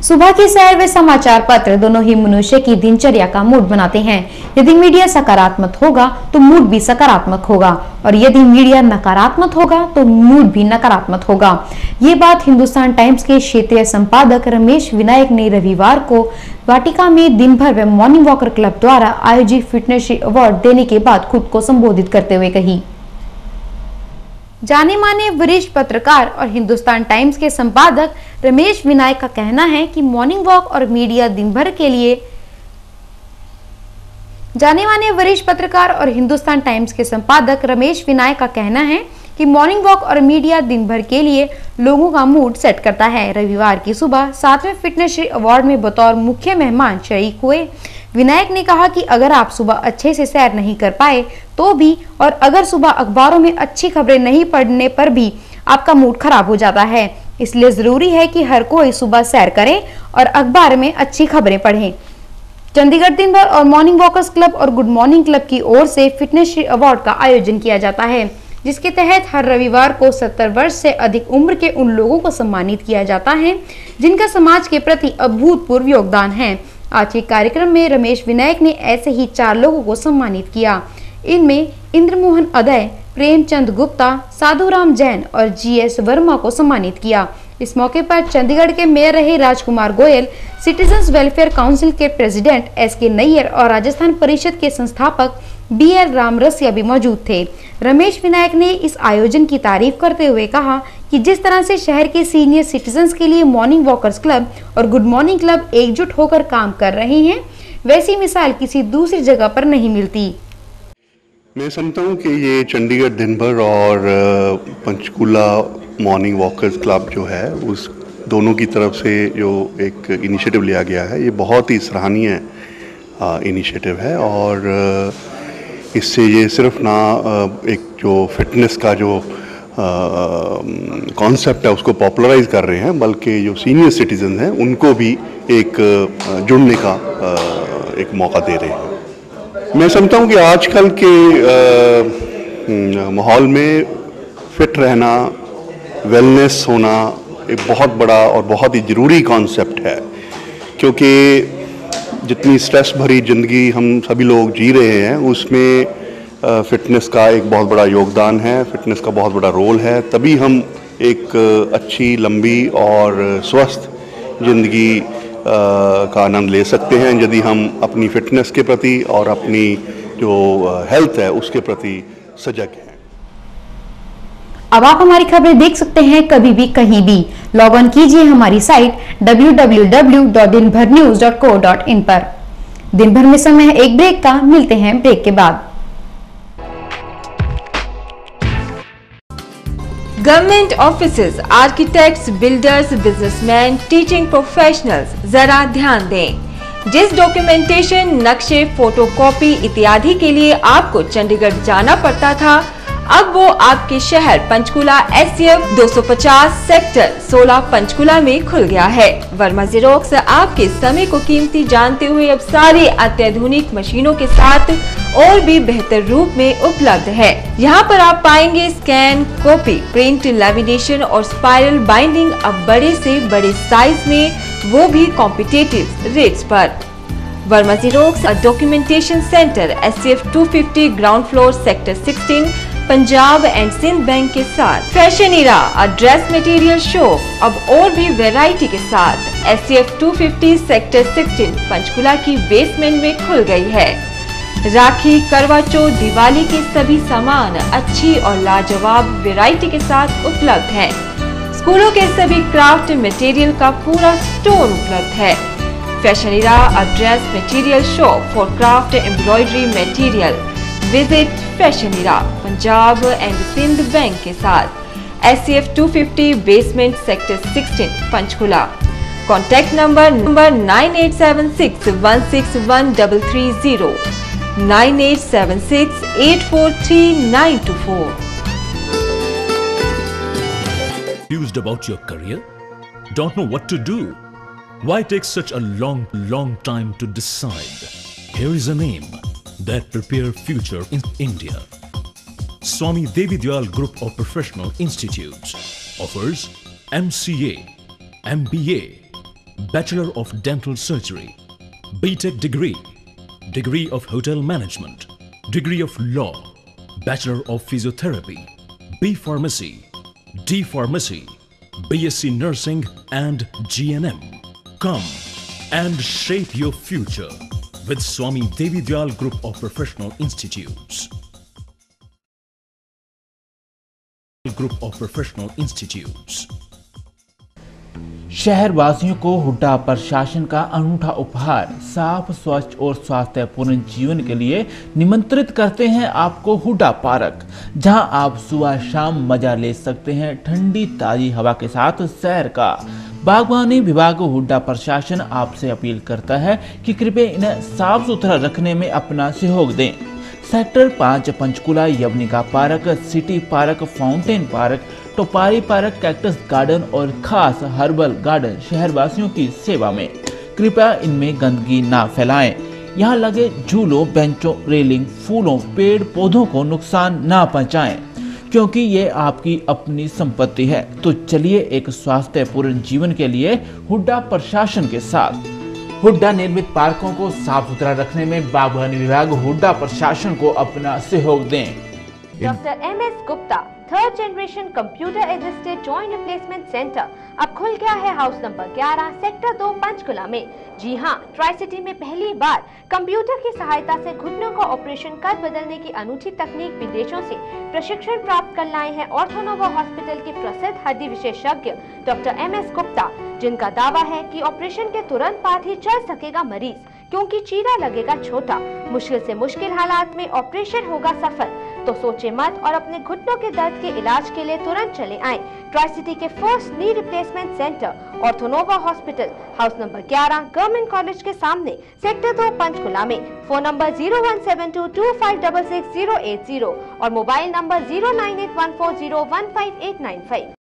सुबह की सैर व समाचार पत्र दोनों ही मनुष्य की दिनचर्या का मूड बनाते हैं। यदि मीडिया सकारात्मक होगा तो मूड भी सकारात्मक होगा और यदि मीडिया नकारात्मक होगा तो मूड भी नकारात्मक होगा। ये बात हिंदुस्तान टाइम्स के क्षेत्रीय संपादक रमेश विनायक ने रविवार को वाटिका में दिन भर व मॉर्निंग वॉकर क्लब द्वारा आयोजित फिटनेस अवार्ड देने के बाद खुद को संबोधित करते हुए कही। जाने माने वरिष्ठ पत्रकार और हिंदुस्तान टाइम्स के संपादक रमेश विनायक का कहना है कि मॉर्निंग वॉक और मीडिया दिन भर के लिए जाने माने वरिष्ठ पत्रकार और हिंदुस्तान टाइम्स के संपादक रमेश विनायक का कहना है कि मॉर्निंग वॉक और मीडिया दिन भर के लिए लोगों का मूड सेट करता है। रविवार की सुबह 7वें फिटनेस अवार्ड में बतौर मुख्य मेहमान शरीक हुए विनायक ने कहा कि अगर आप सुबह अच्छे से सैर नहीं कर पाए तो भी और अगर सुबह अखबारों में अच्छी खबरें नहीं पढ़ने पर भी आपका मूड खराब हो जाता है। इसलिए जरूरी है कि हर कोई सुबह सैर करे और अखबार में अच्छी खबरें पढ़ें। चंडीगढ़ दिन भर और मॉर्निंग वॉकर्स क्लब और गुड मॉर्निंग क्लब की ओर से फिटनेस अवार्ड का आयोजन किया जाता है, जिसके तहत हर रविवार को 70 वर्ष से अधिक उम्र के उन लोगों को सम्मानित किया जाता है जिनका समाज के प्रति अभूतपूर्व योगदान है। आज के कार्यक्रम में रमेश विनायक ने ऐसे ही 4 लोगों को सम्मानित किया। इनमें इंद्रमोहन अदय, प्रेमचंद गुप्ता, साधुराम जैन और जीएस वर्मा को सम्मानित किया। इस मौके पर चंडीगढ़ के मेयर रहे राजकुमार गोयल, सिटीजन्स वेलफेयर काउंसिल के प्रेसिडेंट एसके नैयर और राजस्थान परिषद के संस्थापक बीएल रामरसिया भी मौजूद थे। रमेश विनायक ने इस आयोजन की तारीफ करते हुए कहा कि जिस तरह से शहर के सीनियर सिटीजन्स के लिए मॉर्निंग वॉकर्स क्लब और गुड मॉर्निंग क्लब एकजुट होकर काम कर रहे हैं, वैसी मिसाल किसी दूसरी जगह पर नहीं मिलती। मैं समझता हूँ कि ये चंडीगढ़ दिन भर और पंचकूला मॉर्निंग वॉकर्स क्लब जो है उस दोनों की तरफ से जो एक इनिशिएटिव लिया गया है, ये बहुत ही सराहनीय इनिशिएटिव है और इससे ये सिर्फ ना एक जो फिटनेस का जो कॉन्सेप्ट है उसको पॉपुलराइज कर रहे हैं, बल्कि जो सीनियर सिटीजन हैं उनको भी एक जुड़ने का एक मौका दे रहे हैं। मैं समझता हूँ कि आजकल के माहौल में फिट रहना, वेलनेस होना एक बहुत बड़ा और बहुत ही ज़रूरी कॉन्सेप्ट है, क्योंकि जितनी स्ट्रेस भरी ज़िंदगी हम सभी लोग जी रहे हैं उसमें फ़िटनेस का एक बहुत बड़ा योगदान है, फ़िटनेस का बहुत बड़ा रोल है। तभी हम एक अच्छी, लंबी और स्वस्थ ज़िंदगी का आनंद ले सकते हैं यदि हम अपनी फ़िटनेस के प्रति और अपनी जो हेल्थ है उसके प्रति सजग हैं। अब आप हमारी खबरें देख सकते हैं कभी भी कहीं भी। लॉग ऑन कीजिए हमारी साइट www.dinbharnews.co.in पर। दिन भर में समय है एक ब्रेक का, मिलते हैं ब्रेक के बाद। Government offices, architects, builders, businessman, teaching professionals, जरा ध्यान दें। जिस डॉक्यूमेंटेशन, नक्शे, फोटोकॉपी इत्यादि के लिए आपको चंडीगढ़ जाना पड़ता था, अब वो आपके शहर पंचकुला SCF 250 सेक्टर 16 पंचकुला में खुल गया है। वर्मा ज़ेरॉक्स आपके समय को कीमती जानते हुए अब सारी अत्याधुनिक मशीनों के साथ और भी बेहतर रूप में उपलब्ध है। यहाँ पर आप पाएंगे स्कैन, कॉपी, प्रिंट, लैमिनेशन और स्पाइरल बाइंडिंग अब बड़े से बड़े साइज में, वो भी कॉम्पिटिटिव रेट्स पर। Verma xerox documentation centre SCF 250 ground floor sector 16 Punjab and Sind bank के साथ। Fashion era dress material shop अब और भी वैरायटी के साथ SCF 250 सेक्टर 16 पंचकुला की बेसमेंट में खुल गई है। राखी, करवा चौथ, दिवाली के सभी सामान अच्छी और लाजवाब वैरायटी के साथ उपलब्ध हैं। स्कूलों के सभी क्राफ्ट मटेरियल का पूरा स्टोर उपलब्ध है। Fashion era dress material shop for craft embroidery material. Visit fashion era Punjab and Sind bank के साथ SCF 250 basement sector 16 Panchkula. Contact number 9876161330 9876843924। Confused about your career? Don't know what to do? Why take such a long time to decide? Here is a name that prepare future in India. Swami Devi Dayal Group of Professional Institutes offers MCA, MBA, Bachelor of Dental Surgery, BTech degree, degree of Hotel Management, degree of Law, Bachelor of Physiotherapy, B Pharmacy, D Pharmacy, BSc Nursing and GNM. Come and shape your future with Swami Devi Dayal Group of Professional Institutes. Group of Professional Institutes. शहर वासियों को हुड्डा प्रशासन का अनूठा उपहार, साफ, स्वच्छ और स्वास्थ्यपूर्ण जीवन के लिए निमंत्रित करते हैं आपको हुड्डा पार्क, जहां आप सुबह शाम मजा ले सकते हैं ठंडी ताजी हवा के साथ सैर का। बागवानी विभाग हुड्डा प्रशासन आपसे अपील करता है कि कृपया इन्हें साफ सुथरा रखने में अपना सहयोग दें। Sector 5 Panchkula Yavanika park, city park, fountain park, topiary park, cactus garden और खास हर्बल गार्डन शहरवासियों की सेवा में। कृपया इनमें गंदगी ना फैलाएं। यहाँ लगे झूलों, बेंचों, रेलिंग, फूलों, पेड़ पौधों को नुकसान ना पहुँचाएं, क्योंकि ये आपकी अपनी संपत्ति है। तो चलिए एक स्वास्थ्यपूर्ण जीवन के लिए हुड्डा प्रशासन के साथ। हुड्डा निर्मित पार्कों को साफ सुथरा रखने में बागवानी विभाग हुड्डा प्रशासन को अपना सहयोग दें। Doctor MS Gupta, 3rd generation computer assisted joint replacement centre अब खुल गया है हाउस नंबर 11 सेक्टर 2 पंचकुला में। जी हां, ट्राई सिटी में पहली बार कंप्यूटर की सहायता से घुटनों का ऑपरेशन कर बदलने की अनूठी तकनीक विदेशों से प्रशिक्षण प्राप्त कर लाए हैं ऑर्थोनोवा हॉस्पिटल के प्रसिद्ध हड्डी विशेषज्ञ डॉक्टर MS गुप्ता, जिनका दावा है कि ऑपरेशन के तुरंत बाद ही चल सकेगा मरीज, क्योंकि चीरा लगेगा छोटा। मुश्किल से मुश्किल हालात में ऑपरेशन होगा सफल। तो सोचे मत और अपने घुटनों के दर्द के इलाज के लिए तुरंत चले आएं ट्राई सिटी के first knee replacement centre Orthonova hospital, house number 11 government college के सामने, सेक्टर 2 पंचकुला में। फोन नंबर 0172256080 और मोबाइल नंबर 098140158595।